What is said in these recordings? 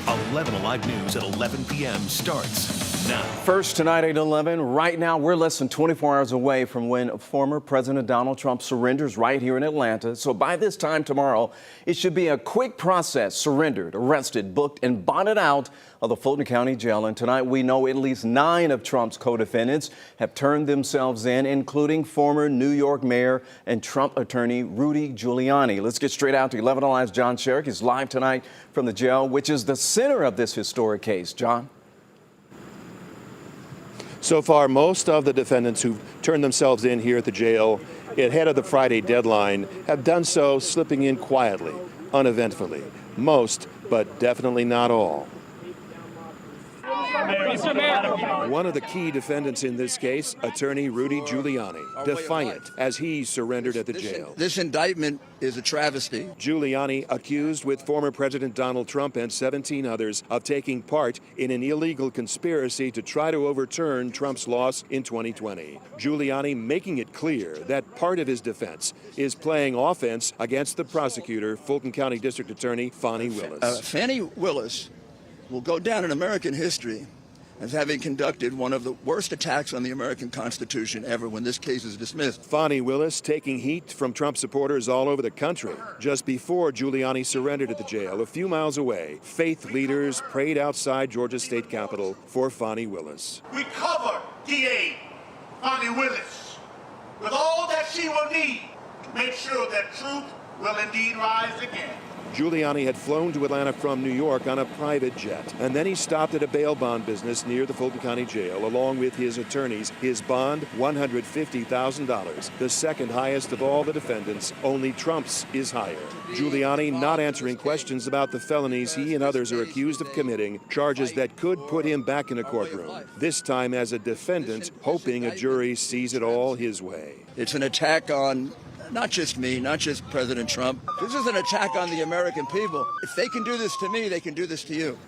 11 Alive News at 11 p.m. starts now. First tonight at 11. Right now, we're less than 24 hours away from when former President Donald Trump surrenders right here in Atlanta. So by this time tomorrow, it should be a quick process. Surrendered, arrested, booked, and bonded out of the Fulton County Jail. And tonight, we know at least 9 of Trump's co-defendants have turned themselves in, including former New York Mayor and Trump attorney Rudy Giuliani. Let's get straight out to 11 Alive's John Sherrick is live tonight from the jail, which is the center of this historic case. John? So far, most of the defendants who've turned themselves in here at the jail ahead of the Friday deadline have done so slipping in quietly, uneventfully. Most, but definitely not all. One of the key defendants in this case, attorney Rudy Giuliani, defiant as he surrendered at the jail. This indictment is a travesty. Giuliani accused with former President Donald Trump and 17 others of taking part in an illegal conspiracy to try to overturn Trump's loss in 2020. Giuliani making it clear that part of his defense is playing offense against the prosecutor, Fulton County District Attorney Fani Willis. Fani Willis will go down in American history as having conducted one of the worst attacks on the American Constitution ever when this case is dismissed. Fani Willis taking heat from Trump supporters all over the country. Just before Giuliani surrendered at the jail, a few miles away, faith leaders prayed outside Georgia's state capitol for Fani Willis. We cover DA Fani Willis with all that she will need to make sure that truth will indeed rise again. Giuliani had flown to Atlanta from New York on a private jet, and then he stopped at a bail bond business near the Fulton County Jail, along with his attorneys. His bond, $150,000, the second highest of all the defendants. Only Trump's is higher. Giuliani not answering questions about the felonies he and others are accused of committing, charges that could put him back in a courtroom, this time as a defendant, hoping a jury sees it all his way. It's an attack on not just me, not just President Trump. This is an attack on the American people. If they can do this to me, they can do this to you.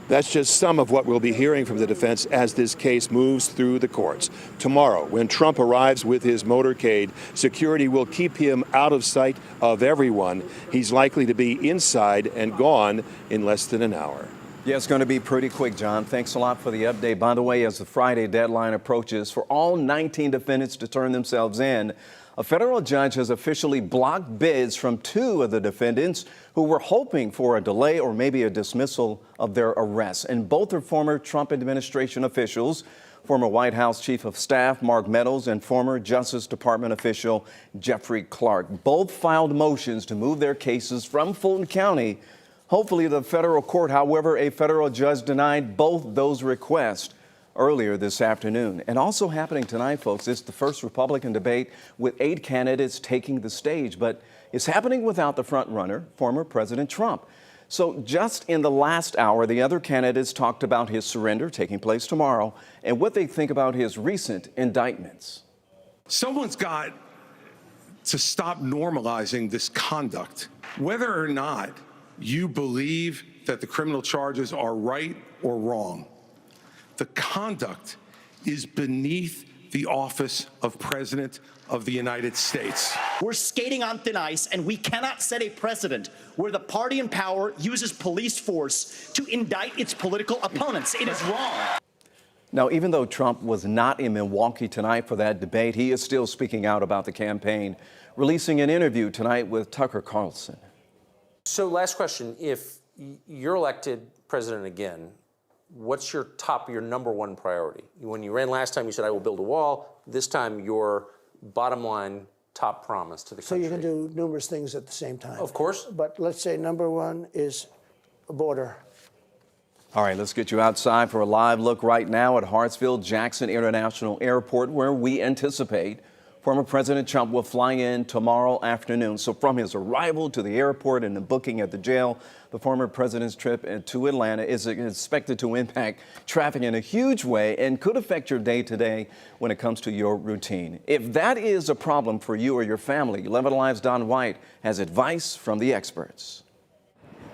That's just some of what we'll be hearing from the defense as this case moves through the courts. Tomorrow, when Trump arrives with his motorcade, security will keep him out of sight of everyone. He's likely to be inside and gone in less than an hour. Yeah, it's going to be pretty quick, John. Thanks a lot for the update. By the way, as the Friday deadline approaches for all 19 defendants to turn themselves in, a federal judge has officially blocked bids from 2 of the defendants who were hoping for a delay or maybe a dismissal of their arrests. And both are former Trump administration officials, former White House Chief of Staff Mark Meadows and former Justice Department official Jeffrey Clark. Both filed motions to move their cases from Fulton County. Hopefully the federal court, however, a federal judge denied both those requests earlier this afternoon. And also happening tonight, folks, it's the first Republican debate with 8 candidates taking the stage. But it's happening without the front runner, former President Trump. So just in the last hour, the other candidates talked about his surrender taking place tomorrow and what they think about his recent indictments. Someone's got to stop normalizing this conduct, whether or not you believe that the criminal charges are right or wrong. The conduct is beneath the office of President of the United States. We're skating on thin ice, and we cannot set a precedent where the party in power uses police force to indict its political opponents. It is wrong. Now, even though Trump was not in Milwaukee tonight for that debate, he is still speaking out about the campaign, releasing an interview tonight with Tucker Carlson. So last question, if you're elected president again, what's your number one priority? When you ran last time, you said, I will build a wall. This time, your bottom line top promise to the country. So you can do numerous things at the same time. Of course. But let's say number one is a border. All right, let's get you outside for a live look right now at Hartsfield-Jackson International Airport, where we anticipate former President Trump will fly in tomorrow afternoon. So from his arrival to the airport and the booking at the jail, the former president's trip to Atlanta is expected to impact traffic in a huge way and could affect your day-to-day when it comes to your routine. If that is a problem for you or your family, 11 Alive's Don White has advice from the experts.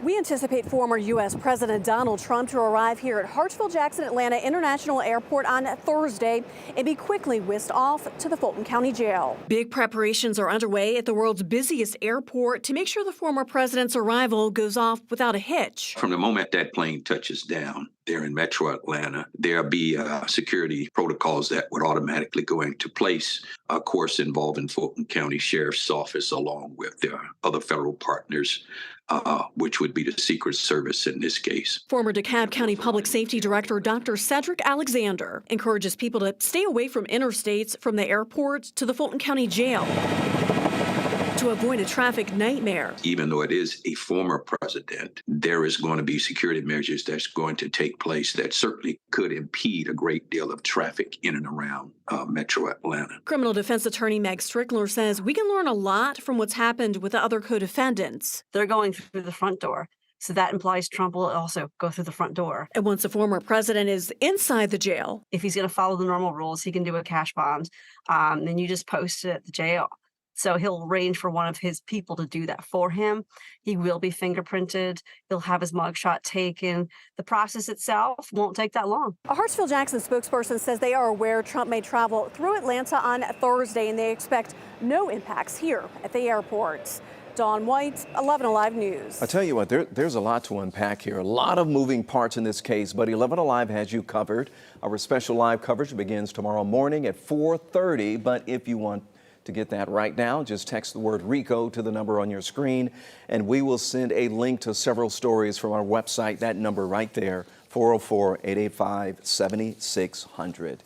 We anticipate former U.S. President Donald Trump to arrive here at Hartsfield-Jackson Atlanta International Airport on Thursday and be quickly whisked off to the Fulton County Jail. Big preparations are underway at the world's busiest airport to make sure the former president's arrival goes off without a hitch. From the moment that plane touches down there in Metro Atlanta, there'll be security protocols that would automatically go into place, of course, involving Fulton County Sheriff's Office along with their other federal partners, which would be the Secret Service in this case. Former DeKalb County Public Safety Director Dr. Cedric Alexander encourages people to stay away from interstates from the airport to the Fulton County Jail to avoid a traffic nightmare. Even though it is a former president, there is going to be security measures that's going to take place that certainly could impede a great deal of traffic in and around Metro Atlanta. Criminal defense attorney Meg Strickler says we can learn a lot from what's happened with the other co-defendants. They're going through the front door. So that implies Trump will also go through the front door. And once the former president is inside the jail, if he's going to follow the normal rules, he can do a cash bond. Then you just post it at the jail. So he'll arrange for one of his people to do that for him. He will be fingerprinted. He'll have his mugshot taken. The process itself won't take that long. A Hartsfield-Jackson spokesperson says they are aware Trump may travel through Atlanta on Thursday, and they expect no impacts here at the airport. Dawn White, 11 Alive News. I tell you what, there's a lot to unpack here. A lot of moving parts in this case, but 11 Alive has you covered. Our special live coverage begins tomorrow morning at 4:30, but if you want to get that right now, just text the word RICO to the number on your screen, and we will send a link to several stories from our website. That number right there, 404-885-7600.